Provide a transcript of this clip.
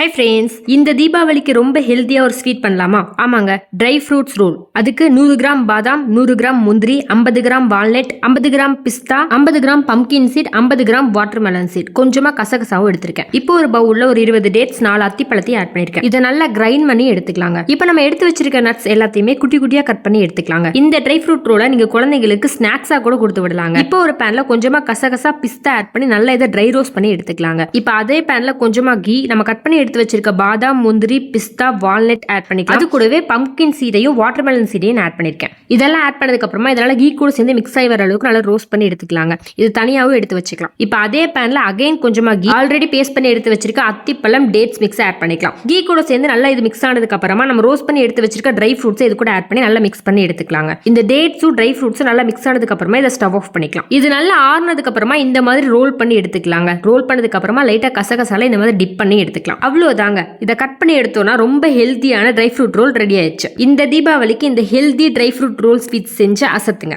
Hi friends, இந்த தீபாவளிக்கு ரொம்ப ஹெல்த்தியா ஒரு ஸ்வீட் பண்ணலாமா? ஆமாங்க, ட்ரை ஃப்ரூட்ஸ் ரோல். அதுக்கு 100 கிராம் பாதாம், 100 கிராம் முந்திரி, 50 கிராம் வால்நட், 50 கிராம் பிஸ்தா, 50 gram pumpkin seat, 50 gram watermelon seat, கொஞ்சமா கசகசாவும் எடுத்திருக்கேன். இப்போ ஒரு பவுல்ல ஒரு 20 டேட்ஸ், 4 அத்திப்பழத்தையும் ஆட் பண்ணிருக்கேன். இதை நல்லா கிரைண்ட் பண்ணி எடுத்துக்கலாங்க. இப்போ நம்ம எடுத்து வச்சிருக்க நட்ஸ் எல்லாத்தையுமே குட்டி குட்டியா கட் பண்ணி எடுத்துக்கலாங்க. இந்த ட்ரை ஃப்ரூட் ரோலை நீங்க குழந்தைங்களுக்கு ஸ்நாக்ஸா கூட கொடுத்து விடலாங்க. இப்போ ஒரு பேன்ல கொஞ்சமா கசகசா பிஸ்தா ஆட் பண்ணி நல்லா இதை ட்ரை ரோஸ்ட் பண்ணி எடுத்துக்கலாங்க. இப்போ அதே பேன்ல கொஞ்சமா கீ, நம்ம கட் பண்ணி எடுத்து வச்சிருக்க பாதாம், முந்திரி, பிஸ்தா, வால்நட் ஆட் பண்ணிக்கலாம். அது கூடவே பம்கின் சீடையும் வாட்டர்மெலன் சீடையும் ஆட் பண்ணிருக்கேன். இதெல்லாம் ஆட் பண்ணதுக்கு அப்புறமா இதனால கீ கூட சேர்ந்து மிக்ஸ் ஆகி வர அளவுக்கு நல்லா ரோஸ்ட் பண்ணி எடுத்துக்கலாங்க. இது தனியாவும் எடுத்து வச்சுக்கலாம். இப்போ அதே பேன்ல அகைன் கொஞ்சமா கீ, ஆல்ரெடி பேஸ்ட் பண்ணி எடுத்து வச்சிருக்க அத்திப்பழம், டேட்ஸ் மிக்ஸ் ஆட் பண்ணிக்கலாம். கீ கூட சேர்ந்து நல்லா இது மிக்ஸ் ஆனதுக்கு அப்புறமா நம்ம ரோஸ்ட் பண்ணி எடுத்து வச்சிருக்க ட்ரை ஃப்ரூட்ஸ் இது கூட ஆட் பண்ணி நல்லா மிக்ஸ் பண்ணி எடுத்துக்கலாங்க. இந்த டேட்ஸும் ட்ரை ஃப்ரூட்ஸும் நல்லா மிக்ஸ் ஆனதுக்கு அப்புறமா இதை ஸ்டவ் ஆஃப் பண்ணிக்கலாம். இது நல்லா ஆறுனதுக்கு அப்புறமா இந்த மாதிரி ரோல் பண்ணி எடுத்துக்கலாங்க. ரோல் பண்ணதுக்கு அப்புறமா லைட்டா கசகசால இந்த மாதிரி டிப் பண்ணி எடுத்துக்கலாம். அவ்வளவுதாங்க. இதை கட் பண்ணி எடுத்தோம்னா ரொம்ப ஹெல்த்தியான ட்ரை ஃப்ரூட் ரோல் ரெடி ஆயிடுச்சு. இந்த தீபாவளிக்கு இந்த healthy dry fruit roll sweet செஞ்சு அசத்துங்க.